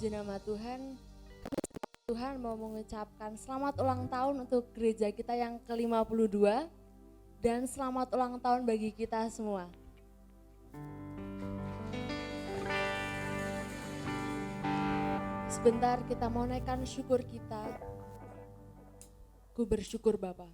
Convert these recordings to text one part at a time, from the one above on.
Puji nama Tuhan. Tuhan mau mengucapkan selamat ulang tahun untuk gereja kita yang ke-52 dan selamat ulang tahun bagi kita semua. Sebentar kita mau naikkan syukur kita. Ku bersyukur Bapa.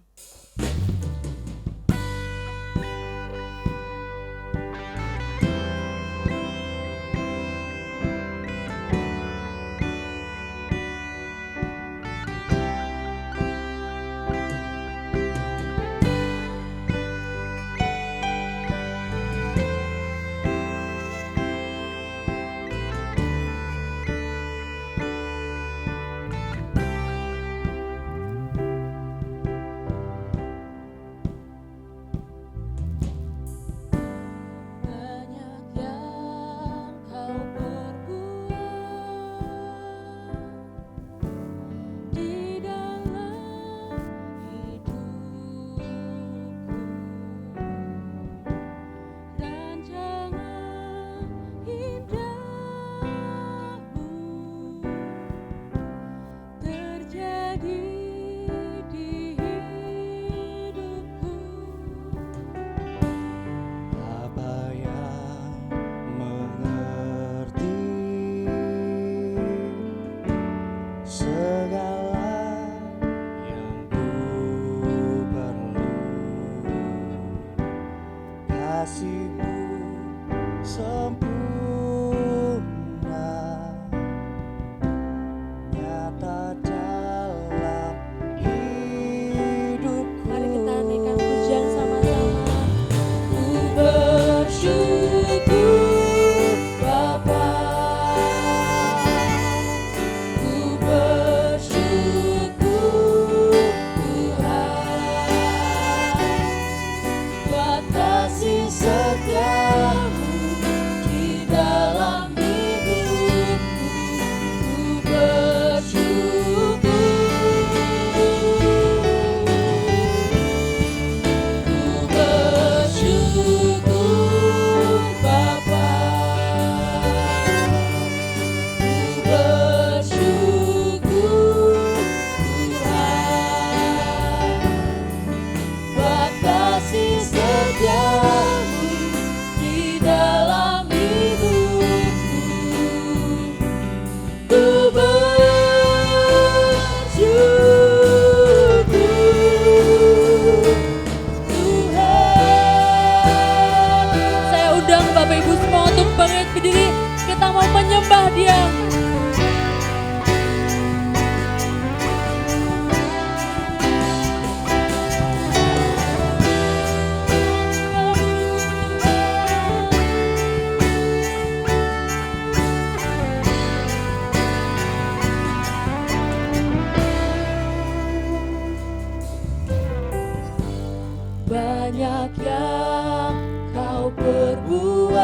Banyak yang kau perbuat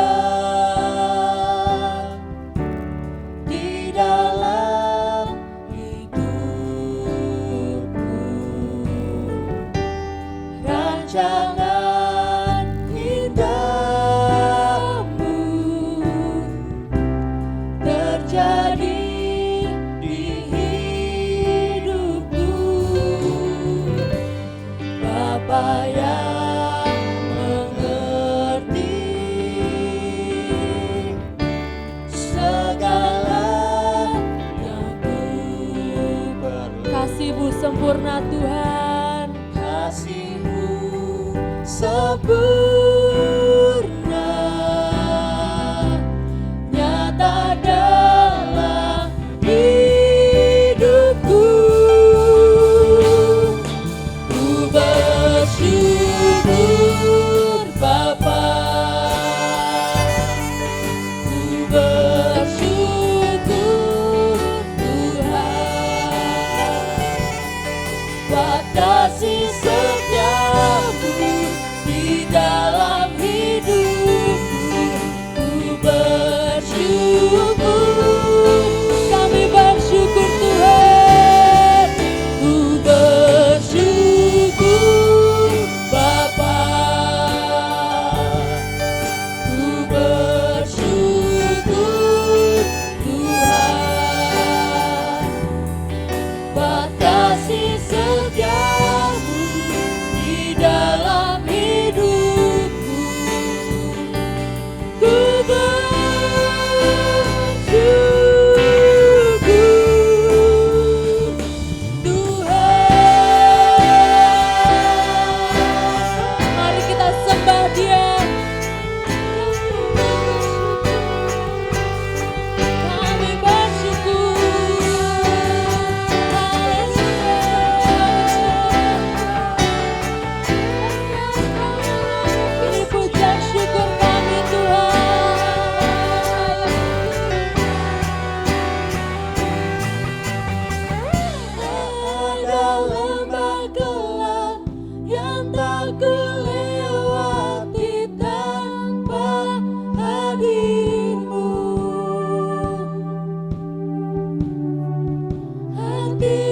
di dalam hidupku, rancangan indahmu terjadi di hidupku, Bapa yang sempurna Tuhan, kasih-Mu sempurna, nyata dalam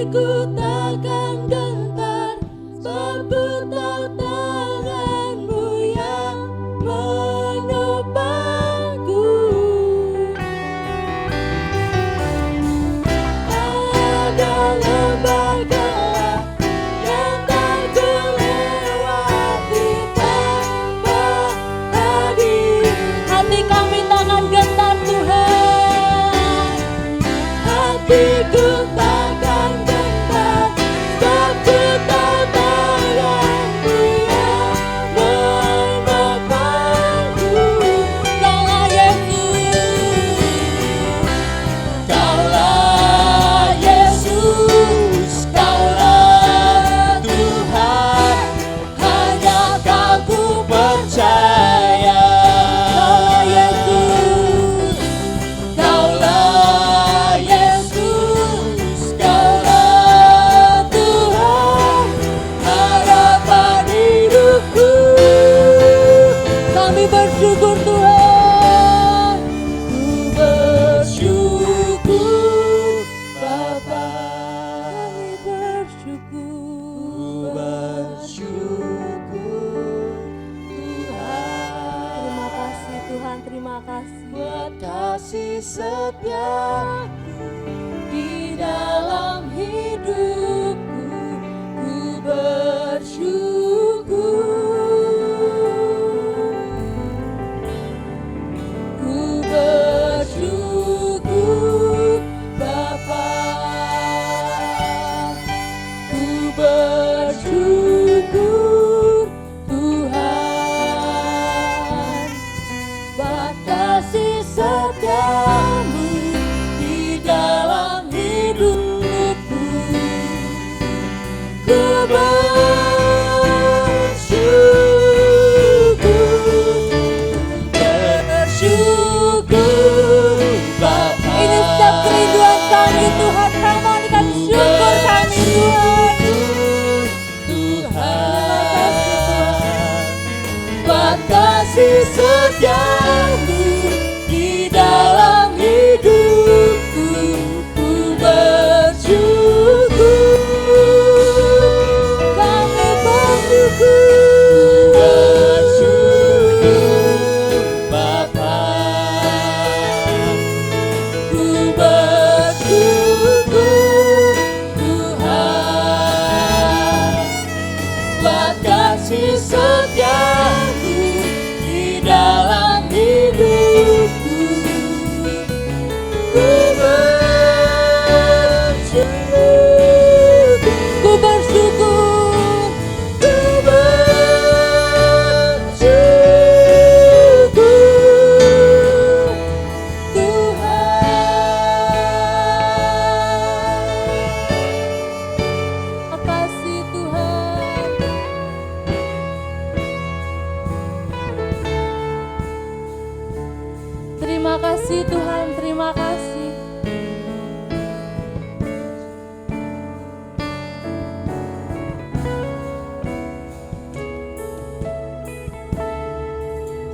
hatiku takkan gentar, sebab ku tahu tanganmu yang menopangku. Ada lembah gelap yang tak ku lewati tanpa hadir. Hati kami takkan gentar Tuhan, hatiku takkan gentar, sebab ku tahu tanganmu yang menopangku. Kaulah Yesus, Kaulah Tuhan, hanya Kau ku percaya. Kaulah Yesus, Kaulah Tuhan, harapan hidupku. Kami bersyukur Tuhan, ku bersyukur Bapa. Kami bersyukur, Tuhan. Terima kasih Tuhan, terima kasih buat kasih setiamu di dalam hidupku. Ku bersyukur, ku bersyukur Bapa. Ku bersyukur Tuhan, buat kasih setiamu di dalam hidupku. Ku bersyukur Bapa. Ini setiap kerinduan kami Tuhan, kami mohonkan syukur kami Tuhan. Buat kasih setiamu di dalam hidupku. Ku bersyukur, kami bersyukur Bapa. Ku bersyukur Tuhan, buat kasih setiamu di dalam hidupku. Ku bersyukur, ku bersyukur, ku bersyukur Tuhan. Makasih Tuhan. Terima kasih Tuhan, terima kasih.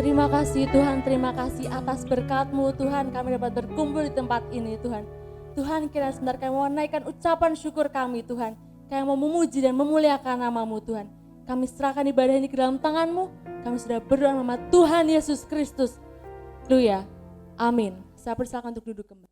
Terima kasih Tuhan, terima kasih atas berkat-Mu Tuhan, kami dapat berkumpul di tempat ini Tuhan. Tuhan, kiranya sebentar kami mau naikkan ucapan syukur kami Tuhan. Kami mau memuji dan memuliakan nama-Mu Tuhan. Kami serahkan ibadah ini ke dalam tangan-Mu. Kami sudah berdoa nama Tuhan Yesus Kristus. Haleluya. Amin. Saya persilakan untuk duduk kembali.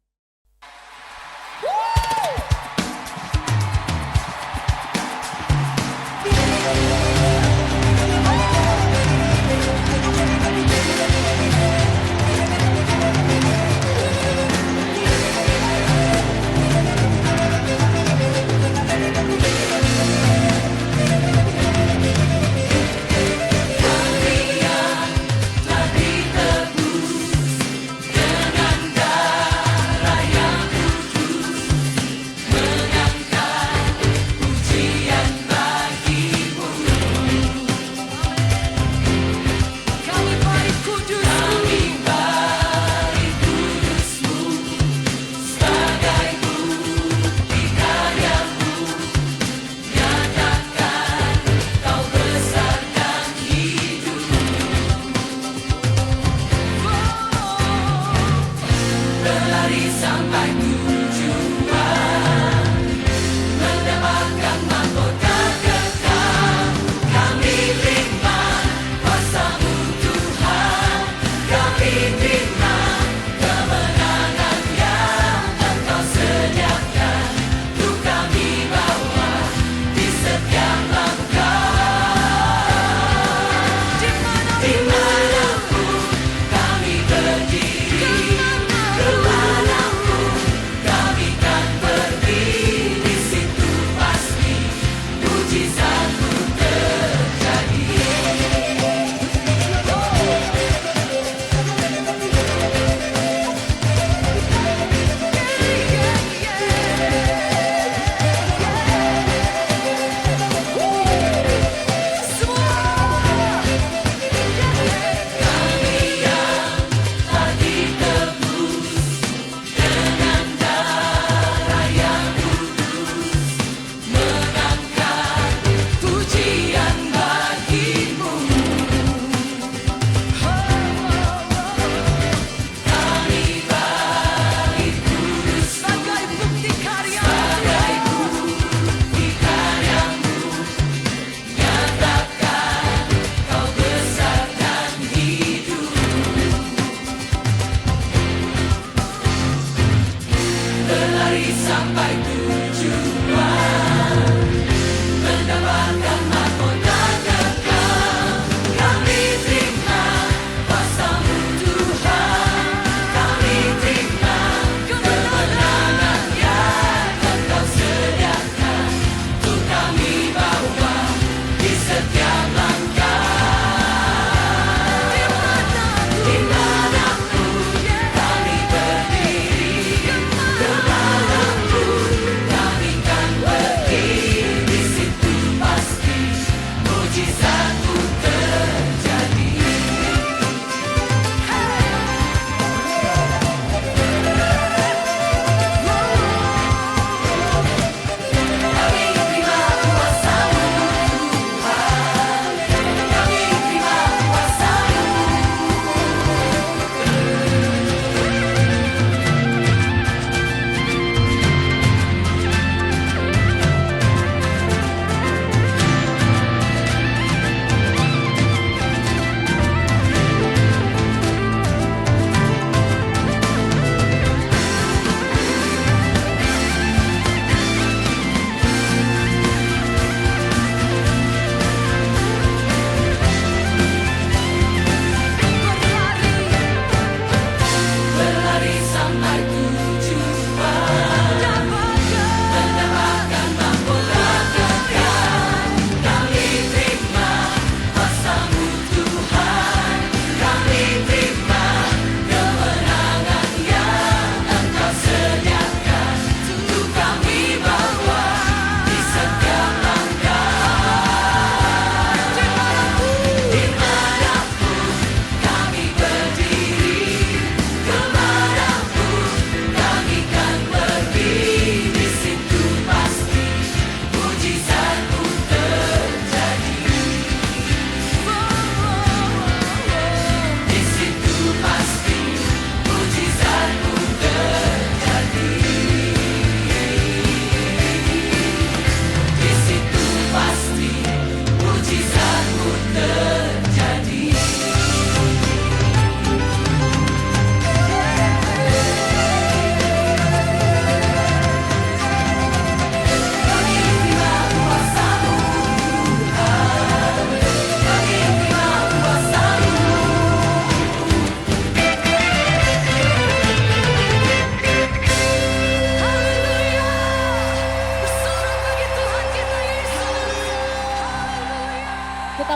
Berlari sampai tujuan.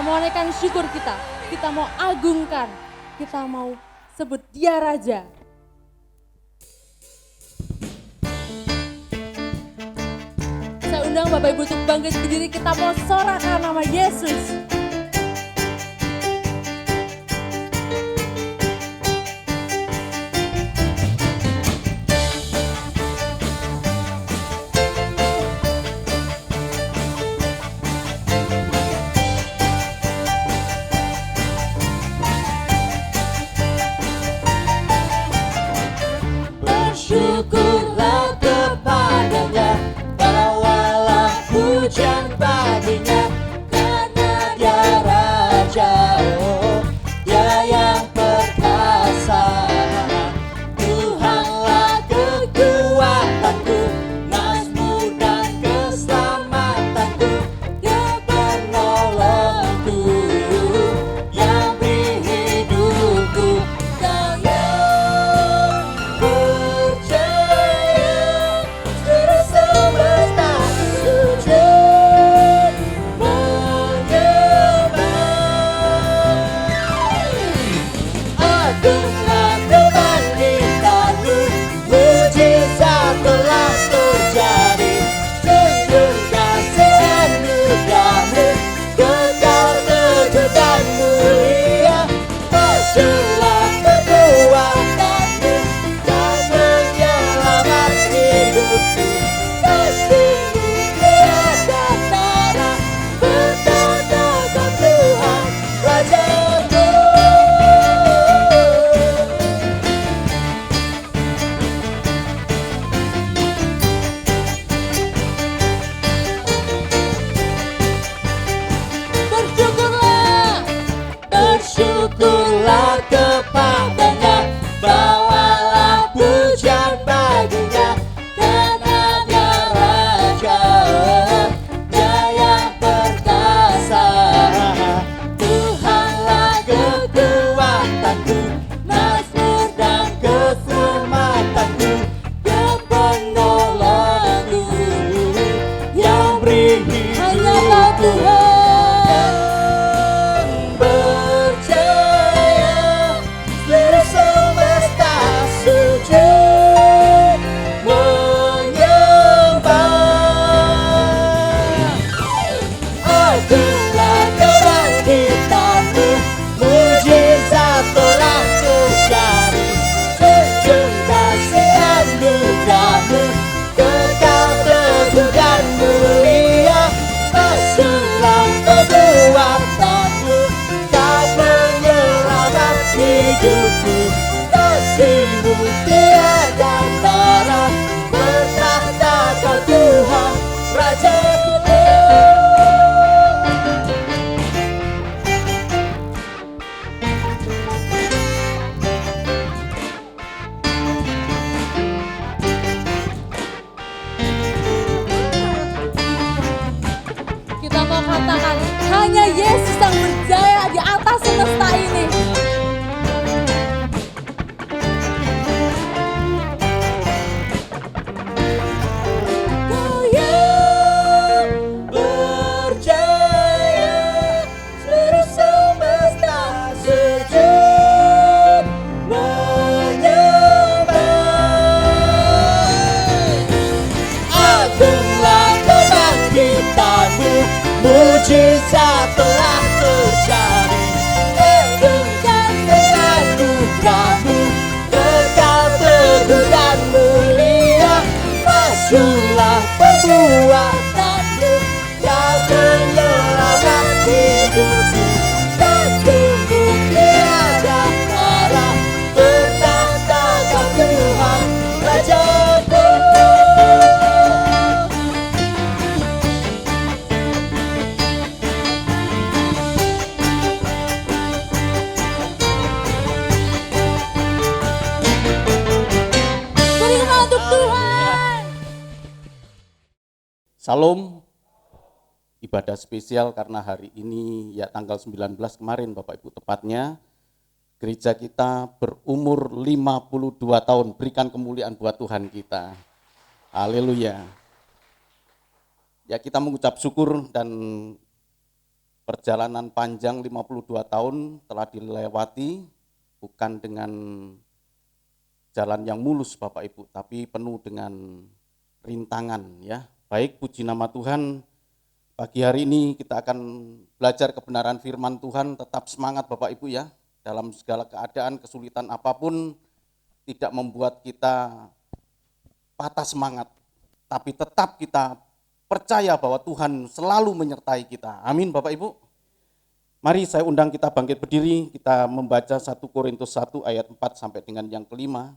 mau naikkan syukur kita mau agungkan, kita mau sebut Dia Raja. Saya undang Bapak Ibu untuk bangkit berdiri, kita mau sorakan nama Yesus. Syukurlah kepadanya, bawalah pujian baginya, karena Dia Raja, oh, Dia yang perkasa. Tuhanlah kekuatanku, nasmu dan keselamatanku, Dia penolongku, yang beri hidupku, Kau yang percaya. Salam, ibadah spesial karena hari ini ya tanggal 19 kemarin Bapak Ibu tepatnya, gereja kita berumur 52 tahun, berikan kemuliaan buat Tuhan kita. Haleluya. Ya kita mengucap syukur dan perjalanan panjang 52 tahun telah dilewati, bukan dengan jalan yang mulus Bapak Ibu, tapi penuh dengan rintangan ya. Baik, puji nama Tuhan, pagi hari ini kita akan belajar kebenaran firman Tuhan, tetap semangat Bapak Ibu ya, dalam segala keadaan, kesulitan apapun, tidak membuat kita patah semangat, tapi tetap kita percaya bahwa Tuhan selalu menyertai kita. Amin Bapak Ibu. Mari saya undang kita bangkit berdiri, kita membaca 1 Korintus 1 ayat 4 sampai dengan yang kelima.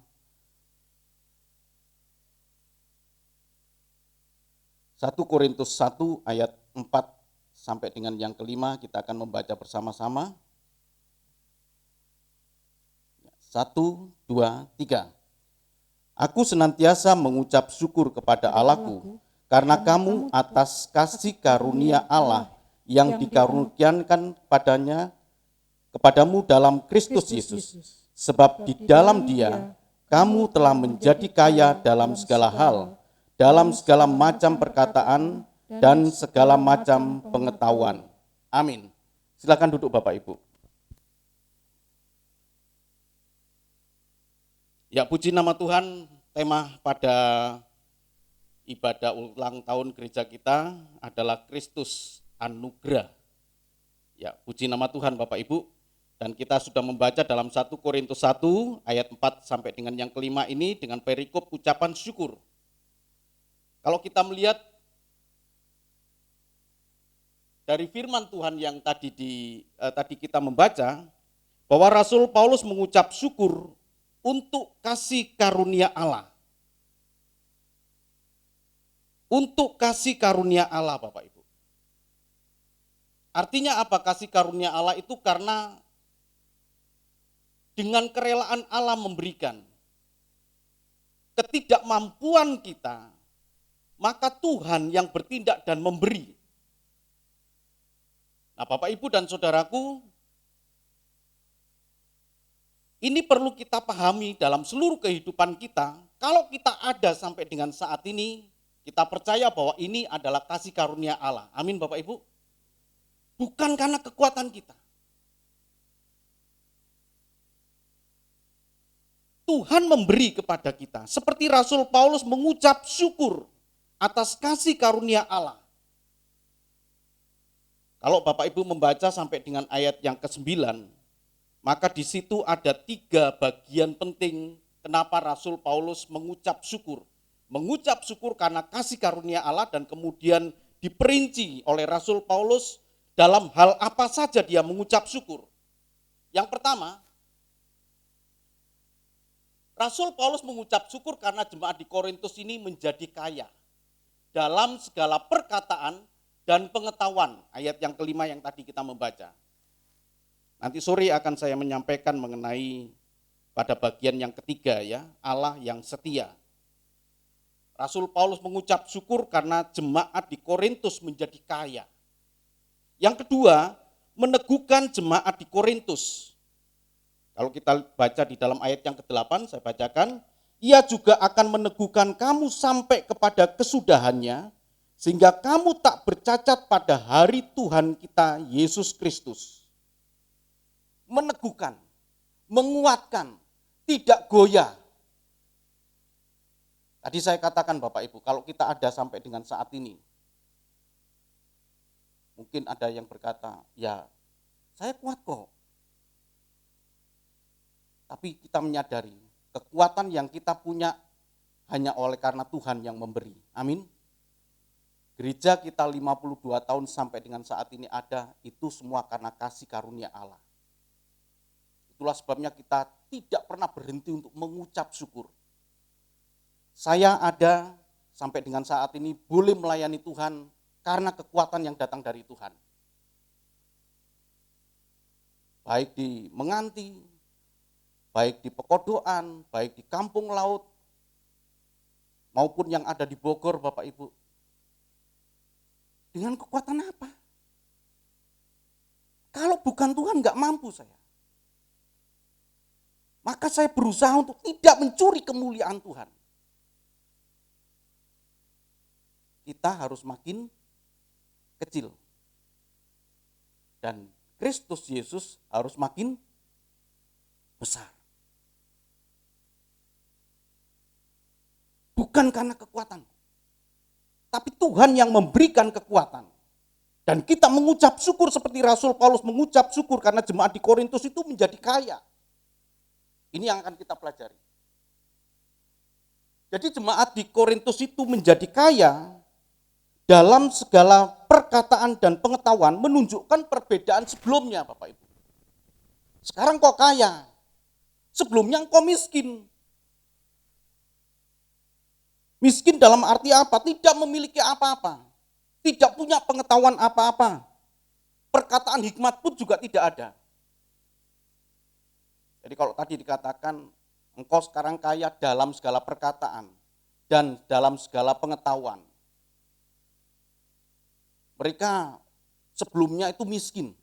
1 Korintus 1 ayat 4 sampai dengan yang kelima, kita akan membaca bersama-sama. 1, 2, 3. Aku senantiasa mengucap syukur kepada Allahku, karena kamu atas kasih karunia Allah yang dikaruniakan kepadamu dalam Kristus Yesus. Sebab di dalam Dia, kamu telah menjadi kaya dalam segala hal, dalam segala macam perkataan dan segala macam pengetahuan. Amin. Silakan duduk Bapak Ibu. Ya, puji nama Tuhan, tema pada ibadah ulang tahun gereja kita adalah Kristus Anugerah. Ya, puji nama Tuhan Bapak Ibu. Dan kita sudah membaca dalam 1 Korintus 1 ayat 4 sampai dengan yang kelima ini dengan perikop ucapan syukur. Kalau kita melihat dari firman Tuhan yang tadi kita membaca, bahwa Rasul Paulus mengucap syukur untuk kasih karunia Allah. Untuk kasih karunia Allah Bapak Ibu. Artinya apa kasih karunia Allah itu? Karena dengan kerelaan Allah memberikan, ketidakmampuan kita, maka Tuhan yang bertindak dan memberi. Nah Bapak Ibu dan Saudaraku, ini perlu kita pahami dalam seluruh kehidupan kita. Kalau kita ada sampai dengan saat ini, kita percaya bahwa ini adalah kasih karunia Allah. Amin Bapak Ibu. Bukan karena kekuatan kita. Tuhan memberi kepada kita. Seperti Rasul Paulus mengucap syukur atas kasih karunia Allah. Kalau Bapak Ibu membaca sampai dengan ayat yang ke-9, maka di situ ada 3 bagian penting kenapa Rasul Paulus mengucap syukur. Mengucap syukur karena kasih karunia Allah dan kemudian diperinci oleh Rasul Paulus dalam hal apa saja dia mengucap syukur. Yang pertama, Rasul Paulus mengucap syukur karena jemaat di Korintus ini menjadi kaya dalam segala perkataan dan pengetahuan. Ayat yang kelima yang tadi kita membaca. Nanti sore akan saya menyampaikan mengenai pada bagian yang ketiga ya, Allah yang setia. Rasul Paulus mengucap syukur karena jemaat di Korintus menjadi kaya. Yang kedua, meneguhkan jemaat di Korintus. Kalau kita baca di dalam ayat yang ke-8, saya bacakan, ia juga akan meneguhkan kamu sampai kepada kesudahannya, sehingga kamu tak bercacat pada hari Tuhan kita Yesus Kristus. Meneguhkan, menguatkan, tidak goyah. Tadi saya katakan Bapak Ibu, kalau kita ada sampai dengan saat ini, mungkin ada yang berkata, ya saya kuat kok. Tapi kita menyadari kekuatan yang kita punya hanya oleh karena Tuhan yang memberi. Amin. Gereja kita 52 tahun sampai dengan saat ini ada, itu semua karena kasih karunia Allah. Itulah sebabnya kita tidak pernah berhenti untuk mengucap syukur. Saya ada sampai dengan saat ini boleh melayani Tuhan karena kekuatan yang datang dari Tuhan. Baik di Menganti, baik di Pekodoan, baik di Kampung Laut, maupun yang ada di Bogor Bapak Ibu. Dengan kekuatan apa? Kalau bukan Tuhan nggak mampu saya. Maka saya berusaha untuk tidak mencuri kemuliaan Tuhan. Kita harus makin kecil. Dan Kristus Yesus harus makin besar. Bukan karena kekuatan. Tapi Tuhan yang memberikan kekuatan. Dan kita mengucap syukur seperti Rasul Paulus mengucap syukur karena jemaat di Korintus itu menjadi kaya. Ini yang akan kita pelajari. Jadi jemaat di Korintus itu menjadi kaya dalam segala perkataan dan pengetahuan menunjukkan perbedaan sebelumnya Bapak Ibu. Sekarang kok kaya, sebelumnya engkau miskin. Miskin dalam arti apa? Tidak memiliki apa-apa. Tidak punya pengetahuan apa-apa. Perkataan hikmat pun juga tidak ada. Jadi kalau tadi dikatakan engkau sekarang kaya dalam segala perkataan dan dalam segala pengetahuan. Mereka sebelumnya itu miskin.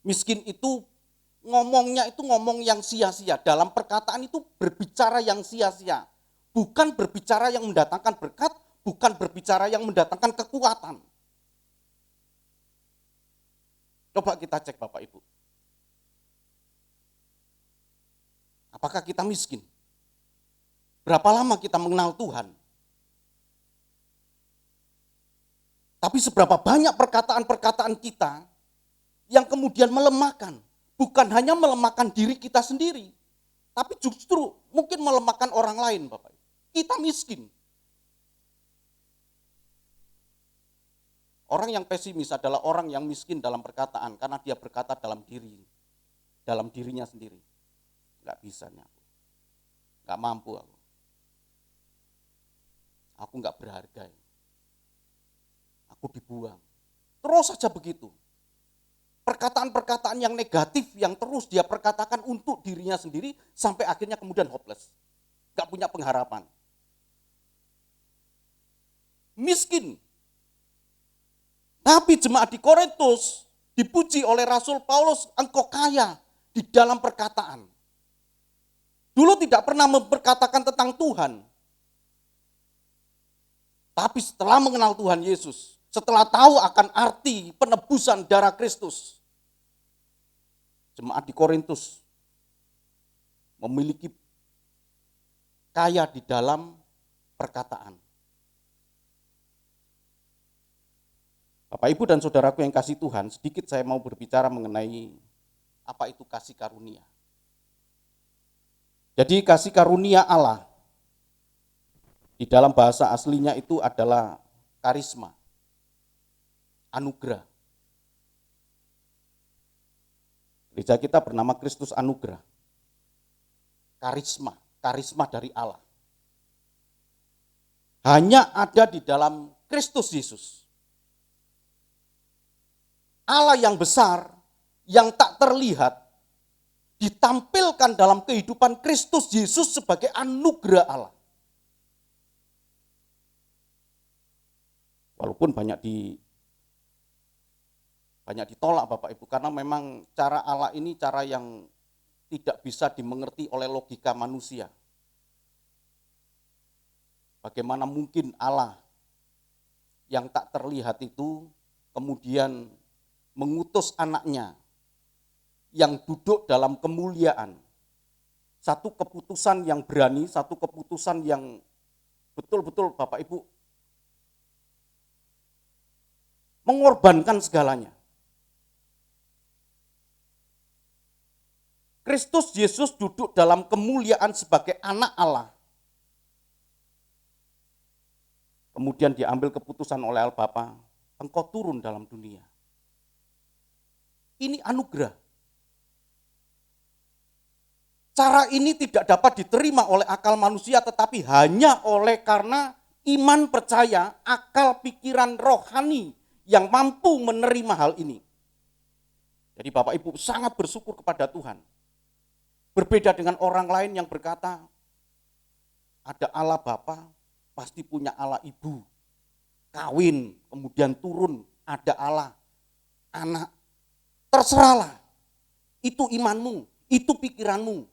Miskin itu ngomongnya itu ngomong yang sia-sia. Dalam perkataan itu berbicara yang sia-sia. Bukan berbicara yang mendatangkan berkat, bukan berbicara yang mendatangkan kekuatan. Coba kita cek Bapak Ibu. Apakah kita miskin? Berapa lama kita mengenal Tuhan? Tapi seberapa banyak perkataan-perkataan kita yang kemudian melemahkan. Bukan hanya melemahkan diri kita sendiri, tapi justru mungkin melemahkan orang lain Bapak. Kita miskin. Orang yang pesimis adalah orang yang miskin dalam perkataan karena dia berkata dalam dirinya sendiri. Enggak bisa nih aku. Enggak mampu aku. Aku enggak berharga. Aku dibuang. Terus saja begitu. Perkataan-perkataan yang negatif yang terus dia perkatakan untuk dirinya sendiri sampai akhirnya kemudian hopeless. Enggak punya pengharapan. Miskin. Tapi jemaat di Korintus dipuji oleh Rasul Paulus, engkau kaya di dalam perkataan. Dulu tidak pernah memperkatakan tentang Tuhan. Tapi setelah mengenal Tuhan Yesus, setelah tahu akan arti penebusan darah Kristus, jemaat di Korintus memiliki kaya di dalam perkataan. Bapak, Ibu, dan saudaraku yang kasih Tuhan, sedikit saya mau berbicara mengenai apa itu kasih karunia. Jadi kasih karunia Allah di dalam bahasa aslinya itu adalah karisma, anugerah. Gereja kita bernama Kristus Anugerah. Karisma dari Allah. Hanya ada di dalam Kristus Yesus. Allah yang besar, yang tak terlihat, ditampilkan dalam kehidupan Kristus Yesus sebagai anugerah Allah. Walaupun banyak ditolak Bapak Ibu, karena memang cara Allah ini cara yang tidak bisa dimengerti oleh logika manusia. Bagaimana mungkin Allah yang tak terlihat itu kemudian mengutus anaknya yang duduk dalam kemuliaan. Satu keputusan yang berani, satu keputusan yang betul-betul Bapak Ibu mengorbankan segalanya. Kristus Yesus duduk dalam kemuliaan sebagai anak Allah. Kemudian diambil keputusan oleh Allah Bapa, engkau turun dalam dunia. Ini anugerah. Cara ini tidak dapat diterima oleh akal manusia, tetapi hanya oleh karena iman percaya, akal pikiran rohani yang mampu menerima hal ini. Jadi Bapak Ibu sangat bersyukur kepada Tuhan. Berbeda dengan orang lain yang berkata, ada Allah Bapa, pasti punya Allah Ibu. kawin, kemudian turun, ada Allah, anak, terserahlah. Itu imanmu, itu pikiranmu.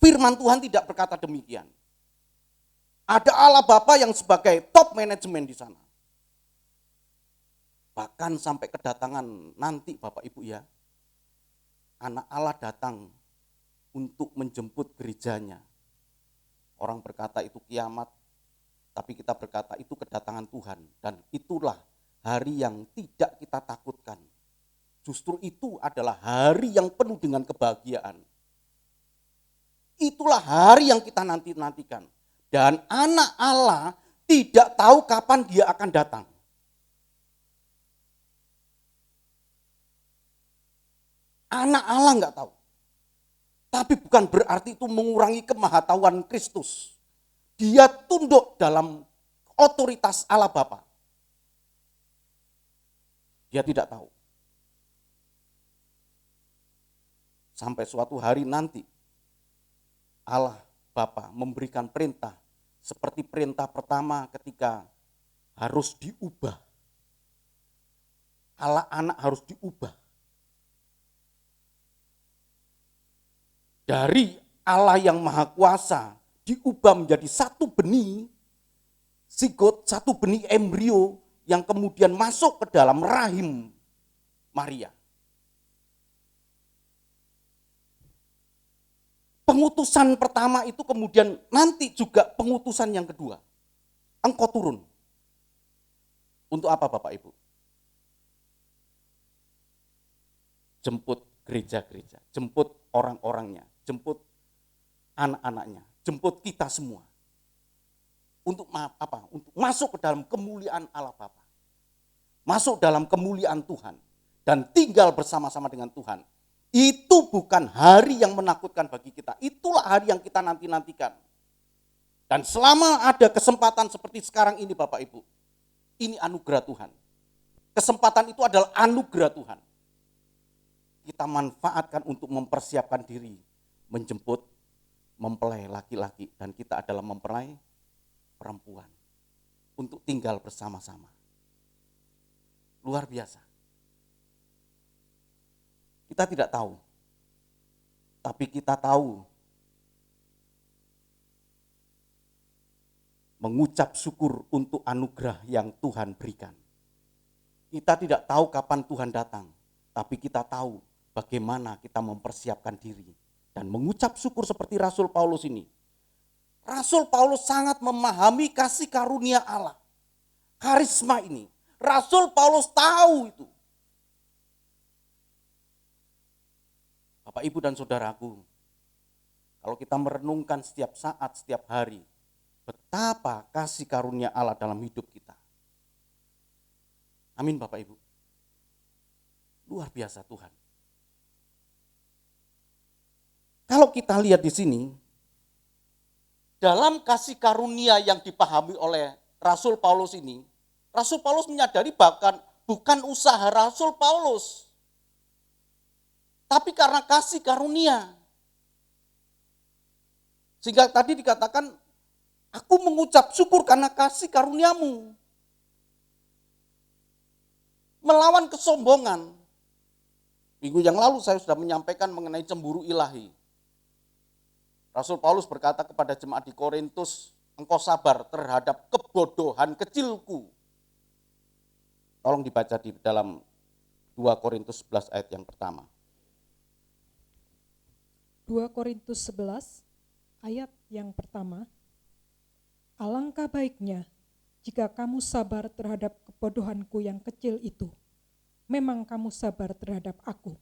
Firman Tuhan tidak berkata demikian. Ada Allah Bapa yang sebagai top manajemen di sana. Bahkan sampai kedatangan nanti Bapak Ibu ya, anak Allah datang untuk menjemput gerejanya. Orang berkata itu kiamat, tapi kita berkata itu kedatangan Tuhan. Dan itulah hari yang tidak kita takutkan. Justru itu adalah hari yang penuh dengan kebahagiaan. Itulah hari yang kita nantikan. Dan anak Allah tidak tahu kapan dia akan datang. Anak Allah enggak tahu. Tapi bukan berarti itu mengurangi kemahatauan Kristus. Dia tunduk dalam otoritas Allah Bapa. Dia tidak tahu. Sampai suatu hari nanti Allah Bapa memberikan perintah seperti perintah pertama ketika harus diubah. Allah anak harus diubah. Dari Allah yang Maha Kuasa diubah menjadi satu benih zigot, satu benih embrio yang kemudian masuk ke dalam rahim Maria. Pengutusan pertama itu kemudian nanti juga pengutusan yang kedua. Engkau turun. Untuk apa Bapak Ibu? Jemput gereja-gereja, jemput orang-orangnya, jemput anak-anaknya, jemput kita semua. Untuk apa? Untuk masuk ke dalam kemuliaan Allah Bapa. Masuk dalam kemuliaan Tuhan dan tinggal bersama-sama dengan Tuhan. Itu bukan hari yang menakutkan bagi kita. Itulah hari yang kita nantikan. Dan selama ada kesempatan seperti sekarang ini Bapak Ibu, ini anugerah Tuhan. Kesempatan itu adalah anugerah Tuhan. Kita manfaatkan untuk mempersiapkan diri, menjemput, mempelai laki-laki, dan kita adalah mempelai perempuan. Untuk tinggal bersama-sama. Luar biasa. Kita tidak tahu, tapi kita tahu mengucap syukur untuk anugerah yang Tuhan berikan. Kita tidak tahu kapan Tuhan datang, tapi kita tahu bagaimana kita mempersiapkan diri dan mengucap syukur seperti Rasul Paulus ini. Rasul Paulus sangat memahami kasih karunia Allah, karisma ini. Rasul Paulus tahu itu. Bapak, Ibu, dan saudaraku, kalau kita merenungkan setiap saat, setiap hari, betapa kasih karunia Allah dalam hidup kita. Amin Bapak Ibu. Luar biasa Tuhan. Kalau kita lihat di sini, dalam kasih karunia yang dipahami oleh Rasul Paulus ini, Rasul Paulus menyadari bahkan bukan usaha Rasul Paulus, tapi karena kasih karunia. Sehingga tadi dikatakan, aku mengucap syukur karena kasih karuniamu. Melawan kesombongan. Minggu yang lalu saya sudah menyampaikan mengenai cemburu ilahi. Rasul Paulus berkata kepada jemaat di Korintus, engkau sabar terhadap kebodohan kecilku. Tolong dibaca di dalam 2 Korintus 11 ayat yang pertama. 2 Korintus 11 ayat yang pertama. Alangkah baiknya jika kamu sabar terhadap kebodohanku yang kecil itu. Memang kamu sabar terhadap aku.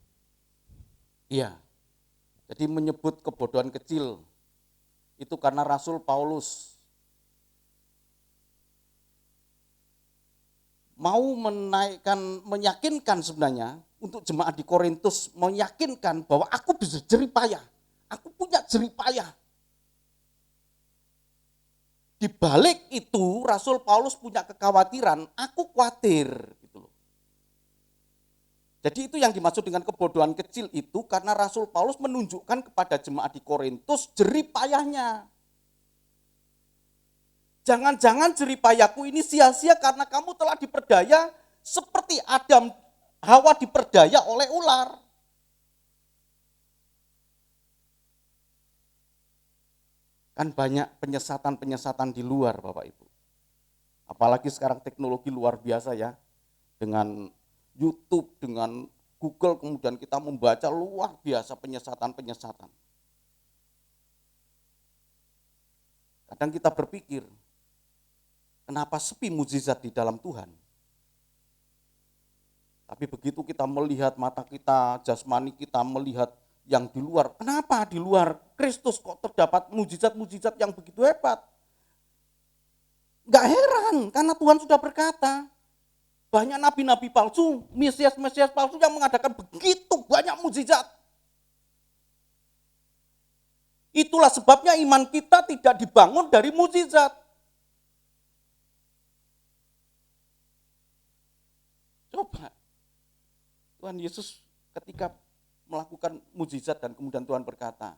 Iya, jadi menyebut kebodohan kecil itu karena Rasul Paulus mau meyakinkan sebenarnya untuk jemaat di Korintus, meyakinkan bahwa aku bisa jerih payah. Aku punya jerih payah. Di balik itu Rasul Paulus punya kekhawatiran, aku khawatir gitu loh. Jadi itu yang dimaksud dengan kebodohan kecil itu karena Rasul Paulus menunjukkan kepada jemaat di Korintus jerih payahnya. Jangan-jangan jeripayaku ini sia-sia karena kamu telah diperdaya seperti Adam, Hawa diperdaya oleh ular. Kan banyak penyesatan-penyesatan di luar Bapak Ibu. Apalagi sekarang teknologi luar biasa ya. Dengan YouTube, dengan Google, kemudian kita membaca luar biasa penyesatan-penyesatan. Kadang kita berpikir, kenapa sepi mukjizat di dalam Tuhan? Tapi begitu kita melihat mata kita, jasmani kita melihat yang di luar, kenapa di luar Kristus kok terdapat mukjizat-mukjizat yang begitu hebat? Enggak heran, karena Tuhan sudah berkata, banyak nabi-nabi palsu, mesias-mesias palsu yang mengadakan begitu banyak mukjizat. Itulah sebabnya iman kita tidak dibangun dari mukjizat. Coba, Tuhan Yesus ketika melakukan mukjizat dan kemudian Tuhan berkata,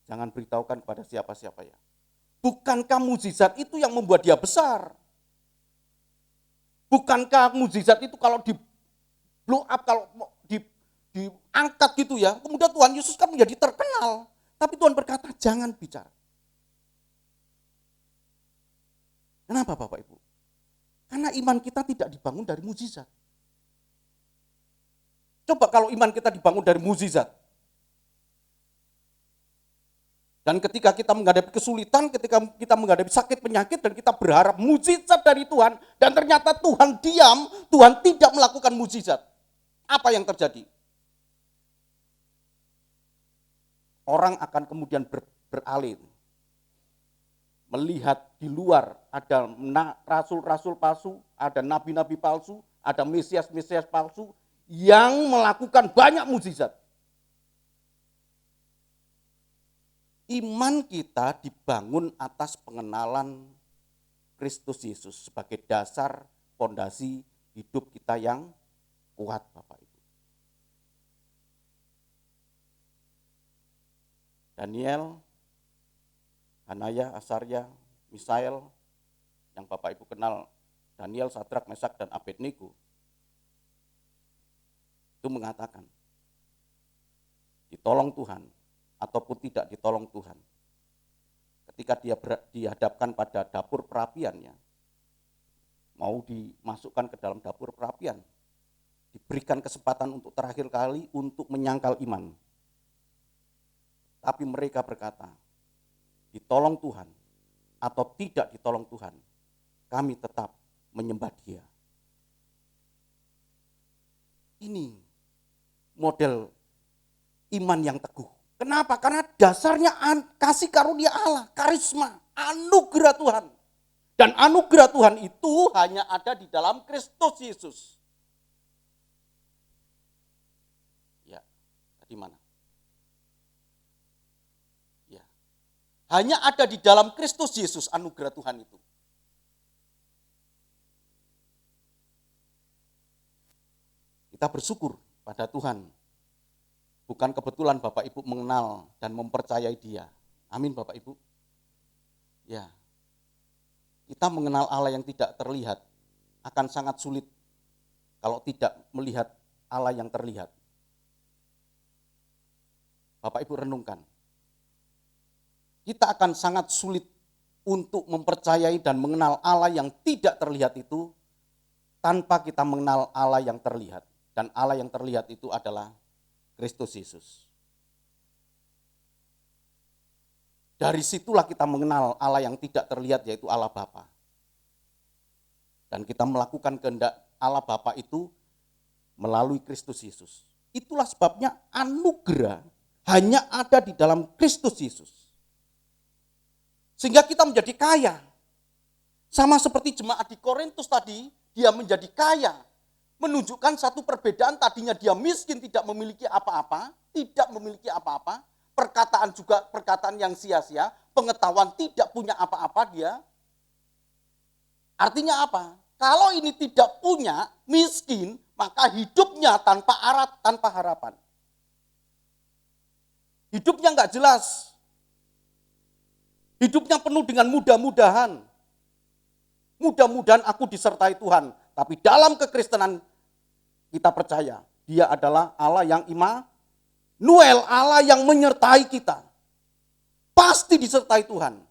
jangan beritahukan kepada siapa-siapa ya. Bukankah mukjizat itu yang membuat dia besar? Bukankah mukjizat itu kalau di blow up, kalau diangkat gitu ya, kemudian Tuhan Yesus kan menjadi terkenal. Tapi Tuhan berkata, jangan bicara. Kenapa Bapak Ibu? Karena iman kita tidak dibangun dari mukjizat. Coba kalau iman kita dibangun dari mukjizat. Dan ketika kita menghadapi kesulitan, ketika kita menghadapi sakit penyakit dan kita berharap mukjizat dari Tuhan dan ternyata Tuhan diam, Tuhan tidak melakukan mukjizat. Apa yang terjadi? Orang akan kemudian beralih. Melihat di luar ada rasul-rasul palsu, ada nabi-nabi palsu, ada mesias-mesias palsu yang melakukan banyak mukjizat. Iman kita dibangun atas pengenalan Kristus Yesus sebagai dasar fondasi hidup kita yang kuat Bapak Ibu. Daniel, Hanaya, Asarya, Misael, yang Bapak Ibu kenal, Daniel, Sadrak, Mesak, dan Abednego, itu mengatakan, ditolong Tuhan ataupun tidak ditolong Tuhan. Ketika dia dihadapkan pada dapur perapiannya, mau dimasukkan ke dalam dapur perapian, diberikan kesempatan untuk terakhir kali untuk menyangkal iman. Tapi mereka berkata, ditolong Tuhan atau tidak ditolong Tuhan, kami tetap menyembah Dia. Ini model iman yang teguh. Kenapa? Karena dasarnya kasih karunia Allah, karisma, anugerah Tuhan. Dan anugerah Tuhan itu hanya ada di dalam Kristus Yesus. Ya, tadi mana? Ya, hanya ada di dalam Kristus Yesus anugerah Tuhan itu. Kita bersyukur pada Tuhan. Bukan kebetulan Bapak Ibu mengenal dan mempercayai Dia. Amin Bapak Ibu. Ya. Kita mengenal Allah yang tidak terlihat akan sangat sulit kalau tidak melihat Allah yang terlihat. Bapak Ibu renungkan. Kita akan sangat sulit untuk mempercayai dan mengenal Allah yang tidak terlihat itu tanpa kita mengenal Allah yang terlihat. Dan Allah yang terlihat itu adalah Kristus Yesus. Dari situlah kita mengenal Allah yang tidak terlihat, yaitu Allah Bapa. Dan kita melakukan kehendak Allah Bapa itu melalui Kristus Yesus. Itulah sebabnya anugerah hanya ada di dalam Kristus Yesus. Sehingga kita menjadi kaya. Sama seperti jemaat di Korintus tadi, dia menjadi kaya. Menunjukkan satu perbedaan, tadinya dia miskin, tidak memiliki apa-apa, perkataan juga perkataan yang sia-sia, pengetahuan tidak punya apa-apa dia. Artinya apa? Kalau ini tidak punya, miskin, maka hidupnya tanpa arah, tanpa harapan. Hidupnya enggak jelas. Hidupnya penuh dengan mudah-mudahan. mudah-mudahan aku disertai Tuhan. Tapi dalam kekristenan kita percaya, Dia adalah Allah yang Immanuel, Allah yang menyertai kita. Pasti disertai Tuhan.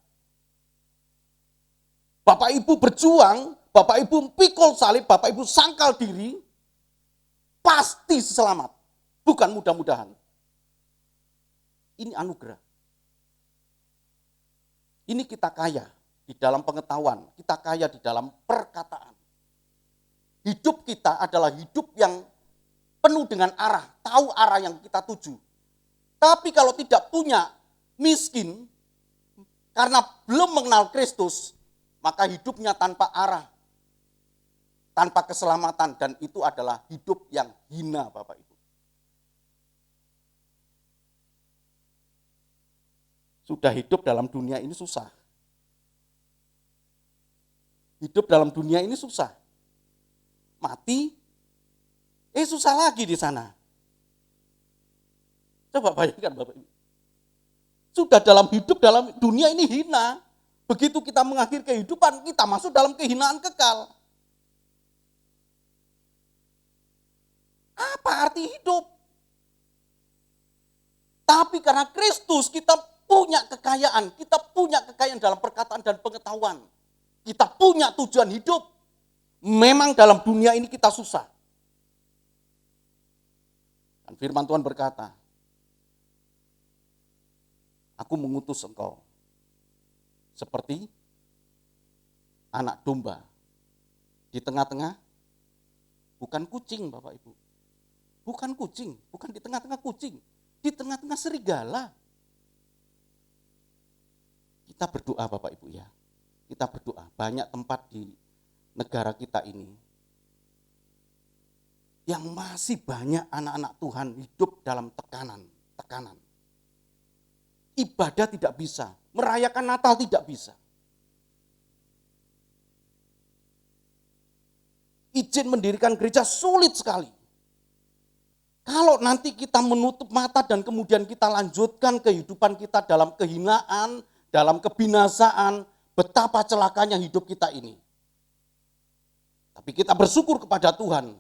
Bapak Ibu berjuang, Bapak Ibu pikul salib, Bapak Ibu sangkal diri, pasti selamat. Bukan mudah-mudahan. Ini anugerah. Ini kita kaya di dalam pengetahuan, kita kaya di dalam perkataan. Hidup kita adalah hidup yang penuh dengan arah, tahu arah yang kita tuju. Tapi kalau tidak punya, miskin, karena belum mengenal Kristus, maka hidupnya tanpa arah, tanpa keselamatan, dan itu adalah hidup yang hina, Bapak Ibu. Sudah hidup dalam dunia ini susah. Hidup dalam dunia ini susah. Mati, susah lagi di sana. Coba bayangkan Bapak Ibu. Sudah dalam hidup dalam dunia ini hina. Begitu kita mengakhiri kehidupan, kita masuk dalam kehinaan kekal. Apa arti hidup? Tapi karena Kristus kita punya kekayaan dalam perkataan dan pengetahuan. Kita punya tujuan hidup. Memang dalam dunia ini kita susah. Dan firman Tuhan berkata, aku mengutus engkau seperti anak domba di tengah-tengah, bukan kucing Bapak Ibu. Bukan kucing, bukan di tengah-tengah kucing, di tengah-tengah serigala. Kita berdoa Bapak Ibu ya, kita berdoa. Banyak tempat di negara kita ini yang masih banyak anak-anak Tuhan hidup dalam tekanan. Ibadah tidak bisa, merayakan Natal tidak bisa. Izin mendirikan gereja sulit sekali. Kalau nanti kita menutup mata dan kemudian kita lanjutkan kehidupan kita dalam kehinaan, dalam kebinasaan, betapa celakanya hidup kita ini. Tapi kita bersyukur kepada Tuhan,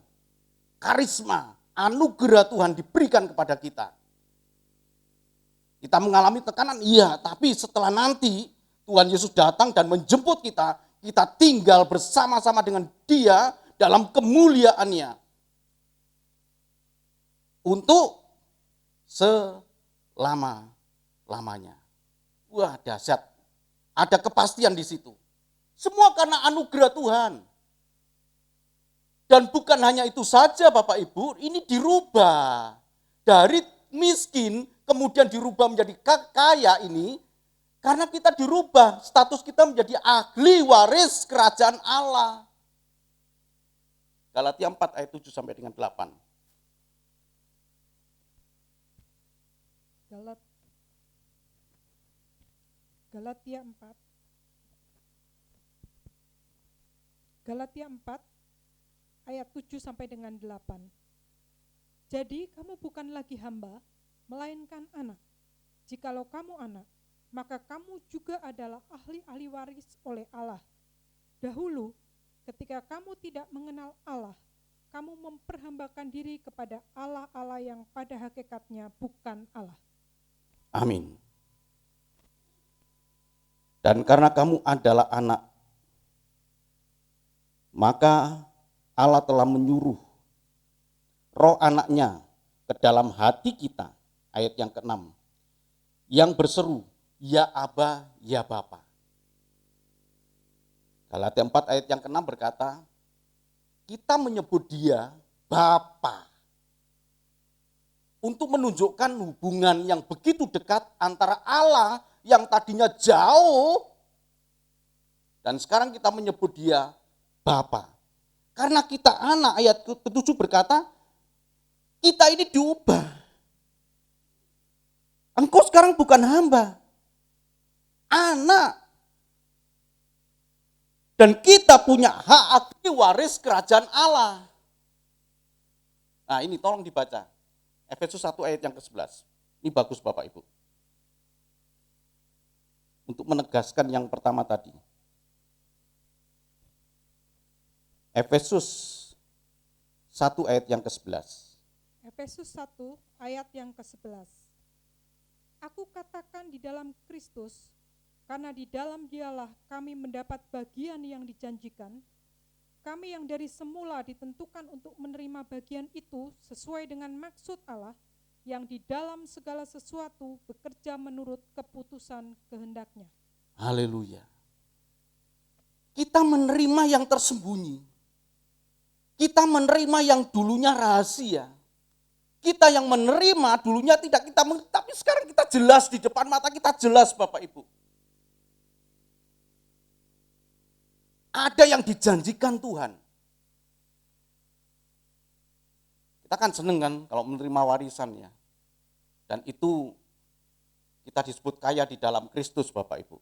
karisma, anugerah Tuhan diberikan kepada kita. Kita mengalami tekanan, iya, tapi setelah nanti Tuhan Yesus datang dan menjemput kita, kita tinggal bersama-sama dengan Dia dalam kemuliaannya. Untuk selama-lamanya. Wah, dahsyat. Ada kepastian di situ. Semua karena anugerah Tuhan. Dan bukan hanya itu saja Bapak Ibu, ini dirubah. Dari miskin kemudian dirubah menjadi kaya ini, karena kita dirubah, status kita menjadi ahli waris kerajaan Allah. Galatia 4 ayat 7 sampai dengan 8. Galatia 4 ayat 7 sampai dengan 8. Jadi kamu bukan lagi hamba, melainkan anak. Jikalau kamu anak, maka kamu juga adalah ahli-ahli waris oleh Allah. Dahulu, ketika kamu tidak mengenal Allah, kamu memperhambakan diri kepada Allah-Allah yang pada hakikatnya bukan Allah. Amin. Dan karena kamu adalah anak, maka Allah telah menyuruh roh anaknya ke dalam hati kita, ayat yang ke-6, yang berseru, ya Aba, ya Bapa. Galatia 4 ayat yang ke-6 berkata, kita menyebut Dia Bapa. Untuk menunjukkan hubungan yang begitu dekat antara Allah yang tadinya jauh, dan sekarang kita menyebut Dia Bapa. Karena kita anak, ayat ke-7 berkata, kita ini diubah. Engkau sekarang bukan hamba, anak. Dan kita punya hak aktif waris kerajaan Allah. Nah ini tolong dibaca. Efesus 1 ayat yang ke-11. Ini bagus Bapak Ibu. Untuk menegaskan yang pertama tadi. Efesus 1 ayat yang ke-11. Efesus 1 ayat yang ke-11. Aku katakan di dalam Kristus, karena di dalam Dialah kami mendapat bagian yang dijanjikan. Kami yang dari semula ditentukan untuk menerima bagian itu sesuai dengan maksud Allah yang di dalam segala sesuatu bekerja menurut keputusan kehendak-Nya. Haleluya. Kita menerima yang tersembunyi. Kita menerima yang dulunya rahasia. Kita yang menerima dulunya tidak kita mengerti, tapi sekarang kita jelas di depan mata kita jelas Bapak Ibu. Ada yang dijanjikan Tuhan. Kita kan seneng kan kalau menerima warisan ya. Dan itu kita disebut kaya di dalam Kristus Bapak Ibu.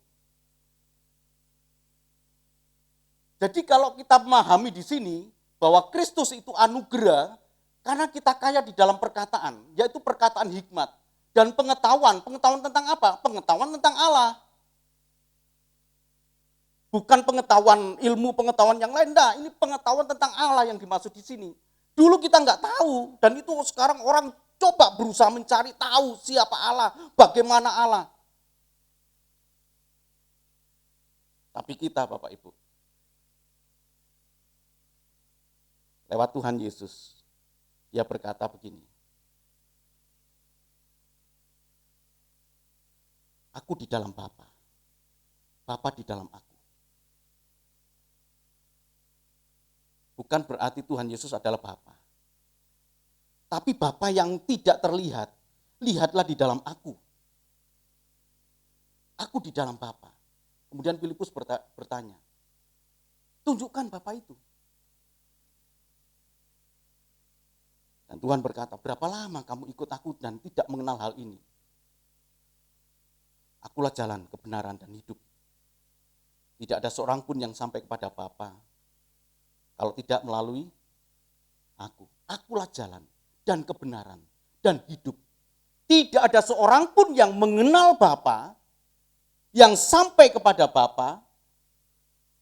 Jadi kalau kita memahami di sini bahwa Kristus itu anugerah karena kita kaya di dalam perkataan, yaitu perkataan hikmat dan pengetahuan. Pengetahuan tentang apa? Pengetahuan tentang Allah. Bukan pengetahuan ilmu, pengetahuan yang lain. Nah, ini pengetahuan tentang Allah yang dimaksud di sini. Dulu kita nggak tahu, dan itu sekarang orang coba berusaha mencari tahu siapa Allah, bagaimana Allah. Tapi kita Bapak Ibu, lewat Tuhan Yesus, Dia berkata begini, aku di dalam Bapa, Bapa di dalam aku. Bukan berarti Tuhan Yesus adalah Bapa. Tapi Bapa yang tidak terlihat, lihatlah di dalam aku. Aku di dalam Bapa. Kemudian Filipus bertanya, tunjukkan Bapa itu. Dan Tuhan berkata, berapa lama kamu ikut aku dan tidak mengenal hal ini? Akulah jalan, kebenaran, dan hidup. Tidak ada seorang pun yang sampai kepada Bapa kalau tidak melalui aku. Akulah jalan dan kebenaran dan hidup. Tidak ada seorang pun yang mengenal Bapa, yang sampai kepada Bapa,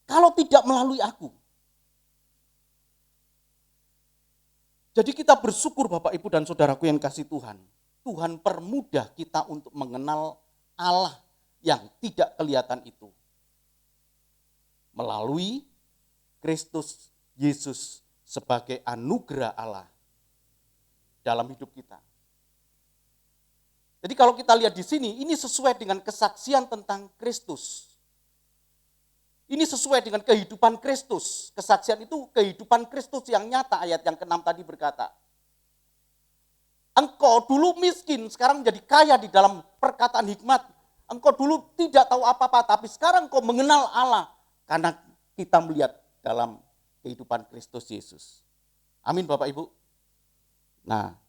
kalau tidak melalui aku. Jadi kita bersyukur Bapak Ibu dan Saudaraku yang kasih Tuhan. Tuhan permudah kita untuk mengenal Allah yang tidak kelihatan itu. Melalui Kristus Yesus sebagai anugerah Allah dalam hidup kita. Jadi kalau kita lihat di sini, ini sesuai dengan kesaksian tentang Kristus. Ini sesuai dengan kehidupan Kristus. Kesaksian itu kehidupan Kristus yang nyata, ayat yang ke-6 tadi berkata. Engkau dulu miskin, sekarang menjadi kaya di dalam perkataan hikmat. Engkau dulu tidak tahu apa-apa, tapi sekarang engkau mengenal Allah. Karena kita melihat dalam kehidupan Kristus Yesus. Amin Bapak Ibu. Nah,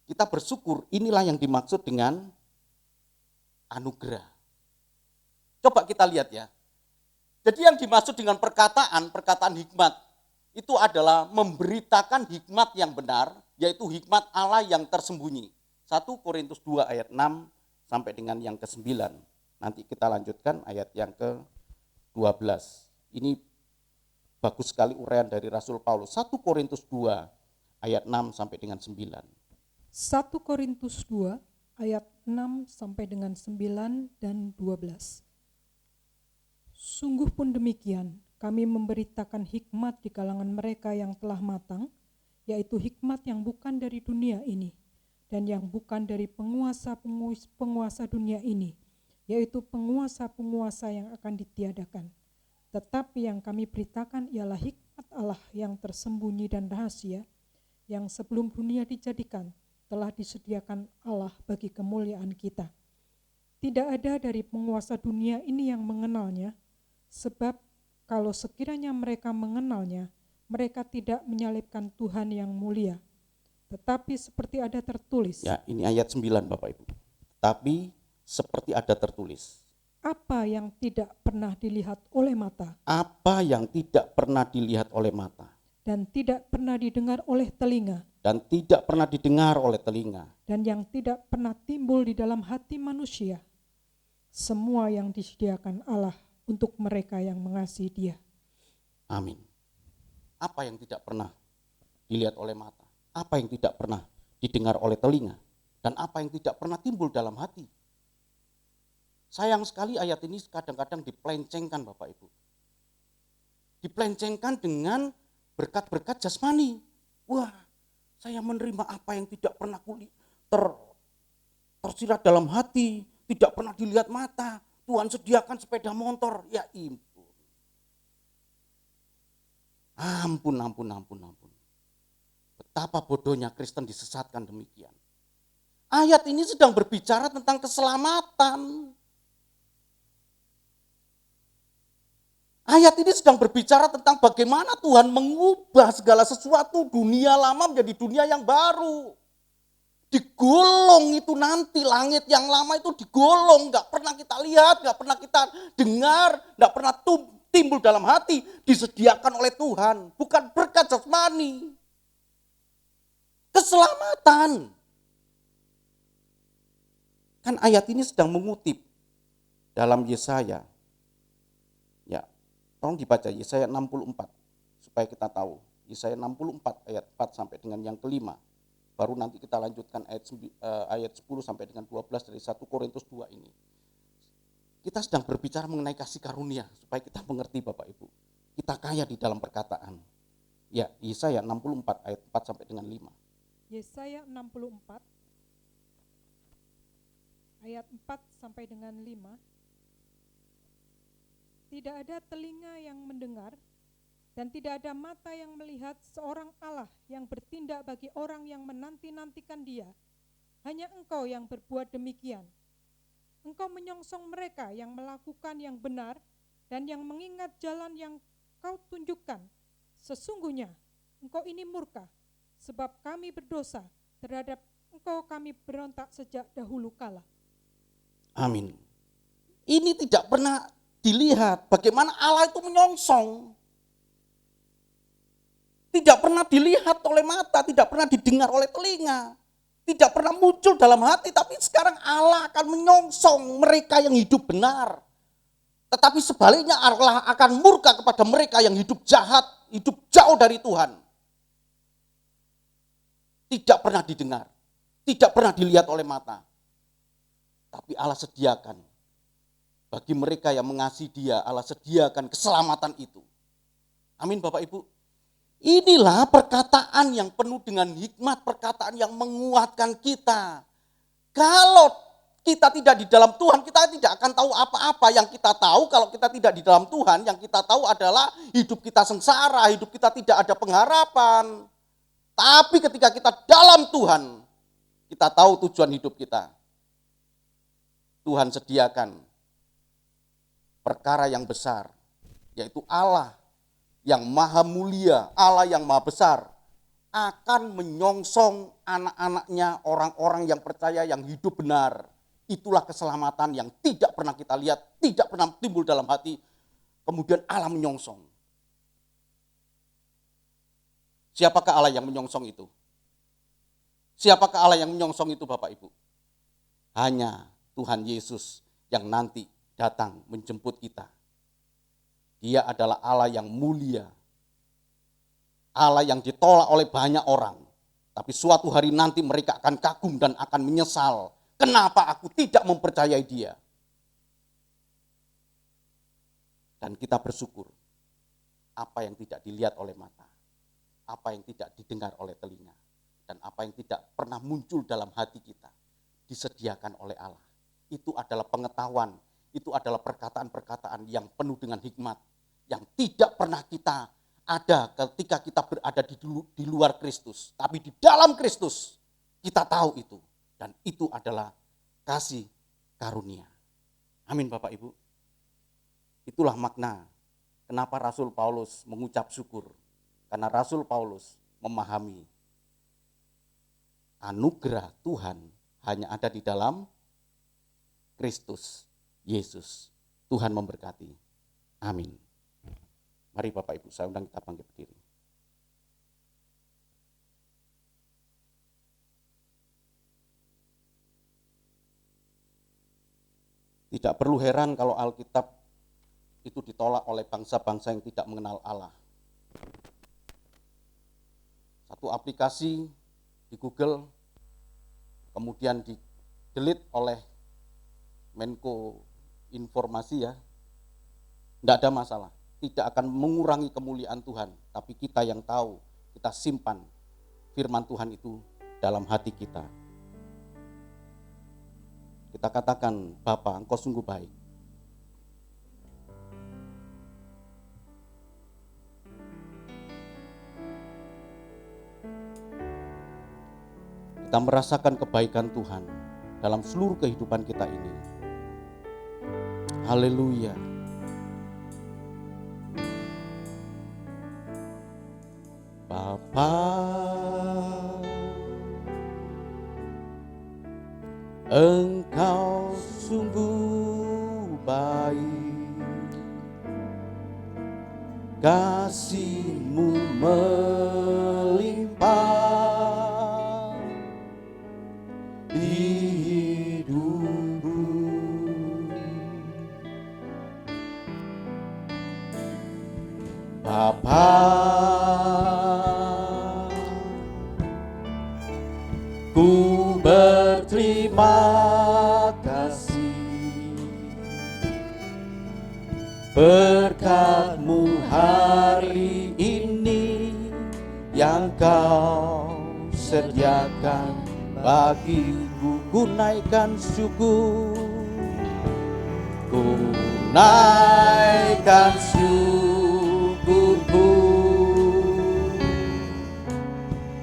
kita bersyukur inilah yang dimaksud dengan anugerah. Coba kita lihat ya. Jadi yang dimaksud dengan perkataan hikmat, itu adalah memberitakan hikmat yang benar, yaitu hikmat Allah yang tersembunyi. 1 Korintus 2 ayat 6 sampai dengan yang ke-9. Nanti kita lanjutkan ayat yang ke-12. Ini bagus sekali uraian dari Rasul Paulus. 1 Korintus 2 ayat 6 sampai dengan 9. 1 Korintus 2 ayat 6 sampai dengan 9 dan 12. Sungguh pun demikian, kami memberitakan hikmat di kalangan mereka yang telah matang, yaitu hikmat yang bukan dari dunia ini, dan yang bukan dari penguasa dunia ini, yaitu penguasa-penguasa yang akan ditiadakan. Tetapi yang kami beritakan ialah hikmat Allah yang tersembunyi dan rahasia, yang sebelum dunia dijadikan, telah disediakan Allah bagi kemuliaan kita. Tidak ada dari penguasa dunia ini yang mengenalnya, sebab kalau sekiranya mereka mengenalnya, mereka tidak menyalibkan Tuhan yang mulia. Tetapi seperti ada tertulis. Ya, ini ayat 9 Bapak Ibu. Tapi seperti ada tertulis. Apa yang tidak pernah dilihat oleh mata. Apa yang tidak pernah dilihat oleh mata. Dan tidak pernah didengar oleh telinga. Dan tidak pernah didengar oleh telinga. Dan yang tidak pernah timbul di dalam hati manusia. Semua yang disediakan Allah untuk mereka yang mengasihi Dia. Amin. Apa yang tidak pernah dilihat oleh mata? Apa yang tidak pernah didengar oleh telinga? Dan apa yang tidak pernah timbul dalam hati? Sayang sekali ayat ini kadang-kadang dipelencengkan Bapak Ibu. Dipelencengkan dengan berkat-berkat jasmani. Wah, saya menerima apa yang tidak pernah tersirat dalam hati, tidak pernah dilihat mata. Tuhan sediakan sepeda motor. Ya impun. Ampun. Betapa bodohnya Kristen disesatkan demikian. Ayat ini sedang berbicara tentang keselamatan. Ayat ini sedang berbicara tentang bagaimana Tuhan mengubah segala sesuatu, dunia lama menjadi dunia yang baru. Digolong itu nanti, langit yang lama itu digolong, gak pernah kita lihat, gak pernah kita dengar, gak pernah timbul dalam hati, disediakan oleh Tuhan, bukan berkat jasmani. Keselamatan. Kan ayat ini sedang mengutip dalam Yesaya. Ya, tolong dibaca Yesaya 64 supaya kita tahu. Yesaya 64 ayat 4 sampai dengan yang kelima. Baru nanti kita lanjutkan ayat 10 sampai dengan 12 dari 1 Korintus 2 ini. Kita sedang berbicara mengenai kasih karunia supaya kita mengerti Bapak Ibu. Kita kaya di dalam perkataan. Ya, Yesaya 64 ayat 4 sampai dengan 5. Yesaya 64 ayat 4 sampai dengan 5. Tidak ada telinga yang mendengar dan tidak ada mata yang melihat seorang Allah yang bertindak bagi orang yang menanti-nantikan Dia. Hanya Engkau yang berbuat demikian. Engkau menyongsong mereka yang melakukan yang benar dan yang mengingat jalan yang Kau tunjukkan. Sesungguhnya Engkau ini murka, sebab kami berdosa terhadap Engkau, kami berontak sejak dahulu kala. Amin. Ini tidak pernah dilihat bagaimana Allah itu menyongsong. Tidak pernah dilihat oleh mata, tidak pernah didengar oleh telinga. Tidak pernah muncul dalam hati, tapi sekarang Allah akan menyongsong mereka yang hidup benar. Tetapi sebaliknya Allah akan murka kepada mereka yang hidup jahat, hidup jauh dari Tuhan. Tidak pernah didengar, tidak pernah dilihat oleh mata. Tapi Allah sediakan bagi mereka yang mengasihi Dia, Allah sediakan keselamatan itu. Amin Bapak Ibu. Inilah perkataan yang penuh dengan hikmat, perkataan yang menguatkan kita. Kalau kita tidak di dalam Tuhan, kita tidak akan tahu apa-apa. Yang kita tahu kalau kita tidak di dalam Tuhan, yang kita tahu adalah hidup kita sengsara, hidup kita tidak ada pengharapan. Tapi ketika kita dalam Tuhan, kita tahu tujuan hidup kita. Tuhan sediakan perkara yang besar, yaitu Allah yang maha mulia, Allah yang maha besar, akan menyongsong anak-anaknya, orang-orang yang percaya, yang hidup benar. Itulah keselamatan yang tidak pernah kita lihat, tidak pernah timbul dalam hati, kemudian Allah menyongsong. Siapakah Allah yang menyongsong itu? Siapakah Allah yang menyongsong itu Bapak Ibu? Hanya Tuhan Yesus yang nanti datang menjemput kita. Dia adalah Allah yang mulia. Allah yang ditolak oleh banyak orang. Tapi suatu hari nanti mereka akan kagum dan akan menyesal. Kenapa aku tidak mempercayai Dia? Dan kita bersyukur. Apa yang tidak dilihat oleh mata. Apa yang tidak didengar oleh telinga. Dan apa yang tidak pernah muncul dalam hati kita. Disediakan oleh Allah. Itu adalah pengetahuan, itu adalah perkataan-perkataan yang penuh dengan hikmat, yang tidak pernah kita ada ketika kita berada di luar Kristus. Tapi di dalam Kristus kita tahu itu, dan itu adalah kasih karunia. Amin Bapak Ibu. Itulah makna kenapa Rasul Paulus mengucap syukur, karena Rasul Paulus memahami anugerah Tuhan hanya ada di dalam Kristus Yesus. Tuhan memberkati. Amin. Mari Bapak Ibu, saya undang kita bangkit berdiri. Tidak perlu heran kalau Alkitab itu ditolak oleh bangsa-bangsa yang tidak mengenal Allah. satu aplikasi di Google, kemudian di-delete oleh Menko Informasi ya, tidak ada masalah. Tidak akan mengurangi kemuliaan Tuhan, tapi kita yang tahu, kita simpan firman Tuhan itu dalam hati kita. Kita katakan, Bapa, Engkau sungguh baik. Kita merasakan kebaikan Tuhan dalam seluruh kehidupan kita ini. Haleluya. Bapa, Engkau sungguh baik, kasih-Mu melimpah di hidupku. Bapa, ku berterima kasih berkat-Mu hari ini yang Kau sediakan bagiku. Ku naikkan syukur, ku naikkan syukurku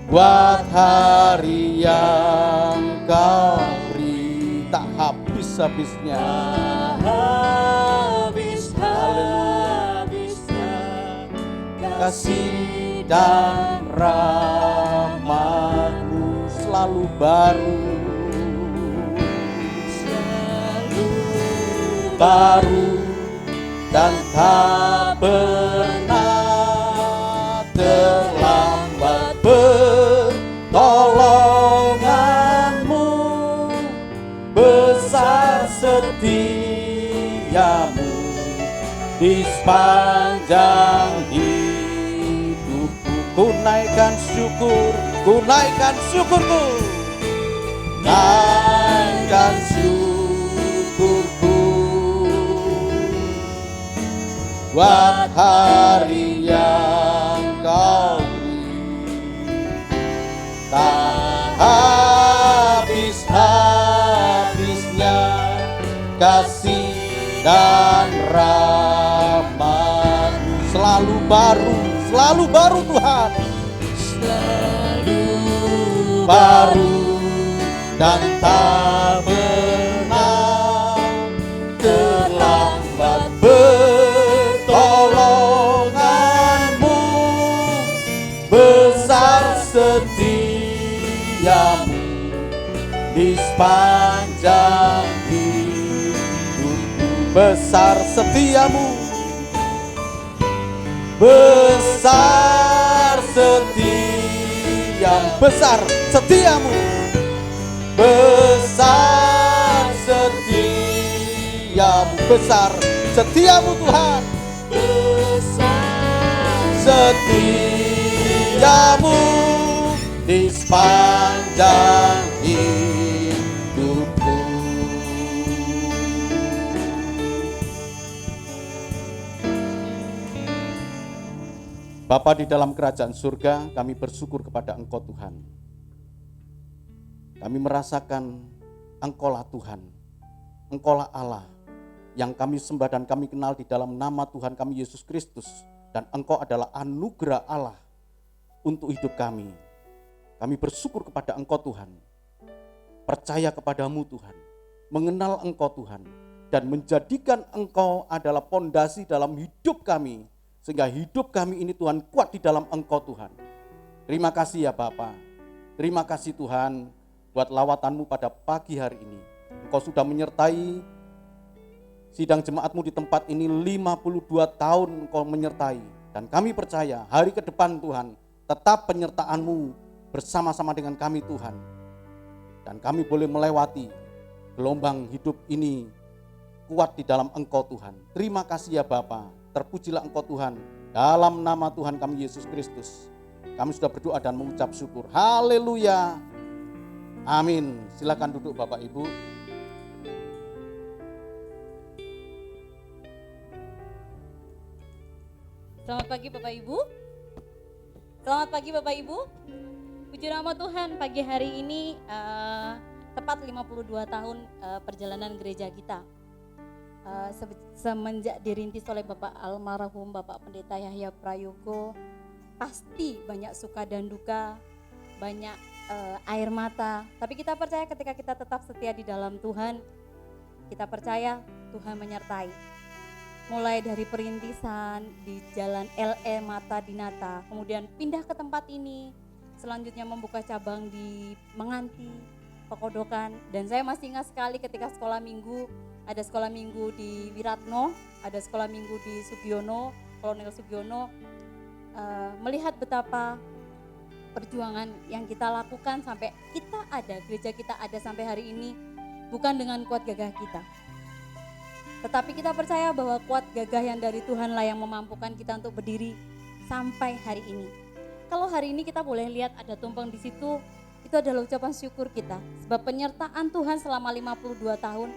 buat hari yang Kau beri tak habis-habisnya. Habis-habisnya Kasih dan rahmat-Mu selalu baru, baru dan tak pernah terlambat. Pertolongan-Mu besar, setia-Mu di sepanjang hidupku. Ku naikkan syukur, ku naikkan syukurku, naikkan syukurku buat hari yang Kau beri, tak habis-habisnya kasih dan rahmat-Mu selalu baru, selalu baru Tuhan, selalu baru dan tak pernah terlambat. Pertolongan-Mu besar, setia-Mu di sepanjang hidupku. Besar setia-Mu, besar setia-Mu, besar setia-Mu, besar setia-Mu, besar setia-Mu Tuhan, besar setia-Mu di sepanjang hidupku. Bapa di dalam kerajaan surga, kami bersyukur kepada Engkau Tuhan. Kami merasakan Engkaulah Tuhan, Engkaulah Allah yang kami sembah dan kami kenal di dalam nama Tuhan kami Yesus Kristus. Dan Engkau adalah anugerah Allah untuk hidup kami. Kami bersyukur kepada Engkau Tuhan, percaya kepadamu Tuhan, mengenal Engkau Tuhan, dan menjadikan Engkau adalah pondasi dalam hidup kami, sehingga hidup kami ini Tuhan kuat di dalam Engkau Tuhan. Terima kasih ya Bapa. Terima kasih Tuhan buat lawatan-Mu pada pagi hari ini. Engkau sudah menyertai sidang jemaat-Mu di tempat ini 52 tahun Engkau menyertai. Dan kami percaya hari ke depan Tuhan tetap penyertaan-Mu bersama-sama dengan kami Tuhan. Dan kami boleh melewati gelombang hidup ini kuat di dalam Engkau Tuhan. Terima kasih ya Bapa. Terpujilah Engkau Tuhan, dalam nama Tuhan kami Yesus Kristus. Kami sudah berdoa dan mengucap syukur. Haleluya. Amin. Silakan duduk Bapak Ibu. Selamat pagi Bapak Ibu. Selamat pagi Bapak Ibu. Puji nama Tuhan, pagi hari ini tepat 52 tahun perjalanan gereja kita. Semenjak dirintis oleh Bapak almarhum Bapak Pendeta Yahya Prayogo, pasti banyak suka dan duka, banyak air mata. Tapi kita percaya ketika kita tetap setia di dalam Tuhan, kita percaya Tuhan menyertai. Mulai dari perintisan di jalan LE Mata Dinata, kemudian pindah ke tempat ini, selanjutnya membuka cabang di Menganti, Pekodokan, dan saya masih ingat sekali ketika sekolah minggu, ada sekolah minggu di Wiratno, ada sekolah minggu di Sugiono, Kolonel Sugiono, melihat betapa perjuangan yang kita lakukan sampai kita ada, gereja kita ada sampai hari ini, bukan dengan kuat gagah kita. Tetapi kita percaya bahwa kuat gagah yang dari Tuhanlah yang memampukan kita untuk berdiri sampai hari ini. Kalau hari ini kita boleh lihat ada tumpeng di situ, itu adalah ucapan syukur kita. Sebab penyertaan Tuhan selama 52 tahun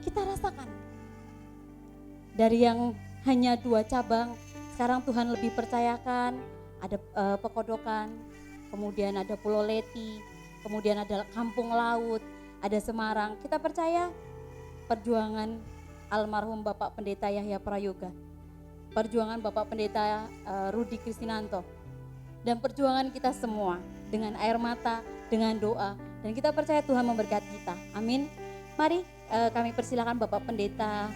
kita rasakan. Dari yang hanya 2 cabang, sekarang Tuhan lebih percayakan, ada Pekodokan, kemudian ada Pulau Leti, kemudian ada Kampung Laut, ada Semarang. Kita percaya perjuangan almarhum Bapak Pendeta Yahya Prayoga, perjuangan Bapak Pendeta Rudi Kristinanto, dan perjuangan kita semua dengan air mata, dengan doa, dan kita percaya Tuhan memberkati kita. Amin. Mari kami persilakan Bapak Pendeta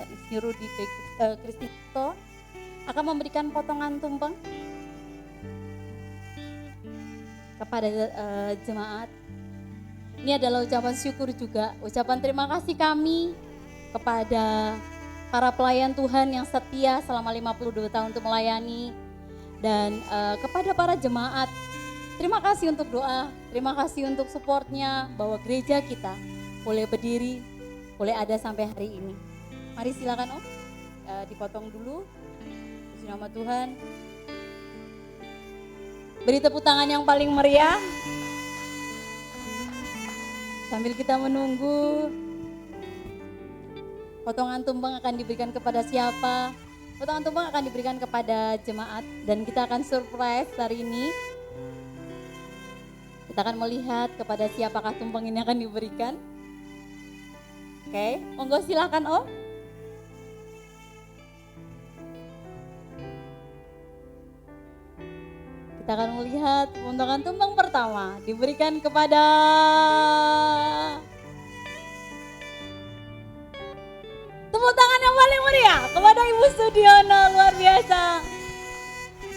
Insinyur Rudi Kristinanto akan memberikan potongan tumpeng kepada jemaat. Ini adalah ucapan syukur juga, ucapan terima kasih kami kepada para pelayan Tuhan yang setia selama 52 tahun untuk melayani, dan kepada para jemaat, terima kasih untuk doa, terima kasih untuk supportnya bahwa gereja kita boleh berdiri, boleh ada sampai hari ini. Mari silakan Om, dipotong dulu, puji nama Tuhan. Beri tepuk tangan yang paling meriah. Sambil kita menunggu potongan tumpeng akan diberikan kepada siapa? Potongan tumpeng akan diberikan kepada jemaat, dan kita akan surprise hari ini. Kita akan melihat kepada siapakah tumpeng ini akan diberikan. Oke, monggo silakan Om. Kita akan melihat potongan tumpeng pertama diberikan kepada tepuk tangan yang paling meriah kepada Ibu Sudiono, luar biasa.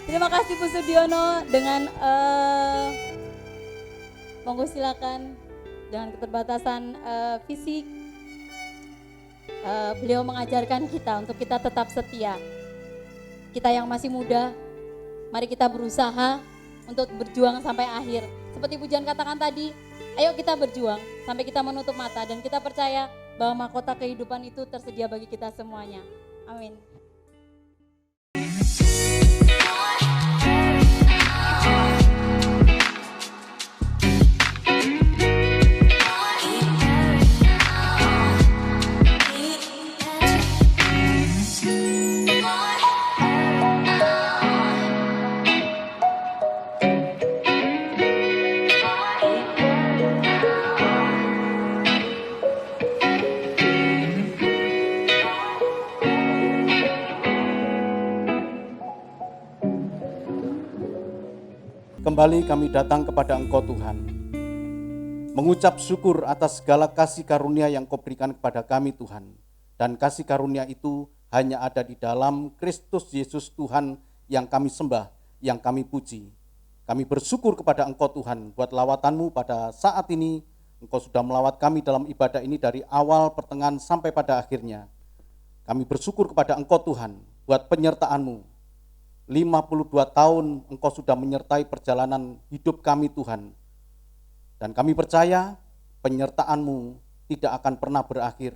Terima kasih Bu Sudiono, dengan monggo silakan, dengan keterbatasan fisik beliau mengajarkan kita untuk kita tetap setia. Kita yang masih muda, mari kita berusaha untuk berjuang sampai akhir. Seperti Pujian katakan tadi, ayo kita berjuang sampai kita menutup mata, dan kita percaya bahwa mahkota kehidupan itu tersedia bagi kita semuanya. Amin. Kembali kami datang kepada Engkau Tuhan, mengucap syukur atas segala kasih karunia yang Kau berikan kepada kami Tuhan. Dan kasih karunia itu hanya ada di dalam Kristus Yesus Tuhan yang kami sembah, yang kami puji. Kami bersyukur kepada Engkau Tuhan buat lawatan-Mu pada saat ini. Engkau sudah melawat kami dalam ibadah ini dari awal, pertengahan sampai pada akhirnya. Kami bersyukur kepada Engkau Tuhan buat penyertaan-Mu. 52 tahun Engkau sudah menyertai perjalanan hidup kami Tuhan. Dan kami percaya penyertaan-Mu tidak akan pernah berakhir.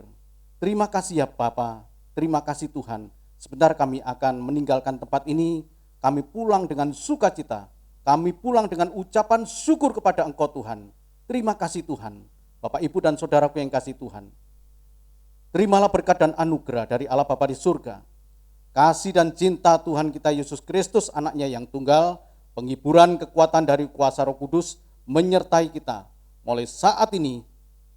Terima kasih ya Bapa, terima kasih Tuhan. Sebentar kami akan meninggalkan tempat ini kami pulang dengan sukacita, kami pulang dengan ucapan syukur kepada Engkau Tuhan. Terima kasih Tuhan, Bapak Ibu dan Saudaraku yang kasih Tuhan. Terimalah berkat dan anugerah dari Allah Bapa di surga. Kasih dan cinta Tuhan kita Yesus Kristus, anaknya yang tunggal, penghiburan kekuatan dari kuasa Roh Kudus menyertai kita mulai saat ini,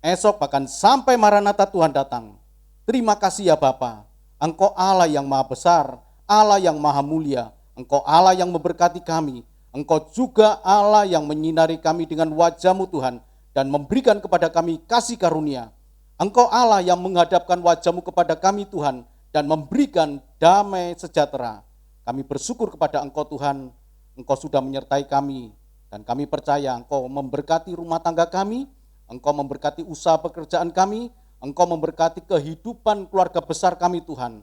esok bahkan sampai Maranatha Tuhan datang. Terima kasih ya Bapa, Engkau Allah yang maha besar, Allah yang maha mulia, Engkau Allah yang memberkati kami, Engkau juga Allah yang menyinari kami dengan wajah-Mu Tuhan dan memberikan kepada kami kasih karunia. Engkau Allah yang menghadapkan wajah-Mu kepada kami Tuhan dan memberikan damai sejahtera. Kami bersyukur kepada Engkau Tuhan, Engkau sudah menyertai kami dan kami percaya Engkau memberkati rumah tangga kami, Engkau memberkati usaha pekerjaan kami, Engkau memberkati kehidupan keluarga besar kami Tuhan.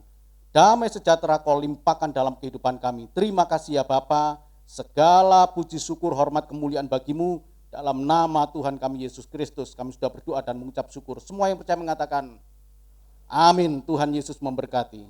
Damai sejahtera Kau limpahkan dalam kehidupan kami. Terima kasih ya Bapa, segala puji syukur hormat kemuliaan bagi-Mu. Dalam nama Tuhan kami Yesus Kristus kami sudah berdoa dan mengucap syukur. Semua yang percaya mengatakan amin. Tuhan Yesus memberkati.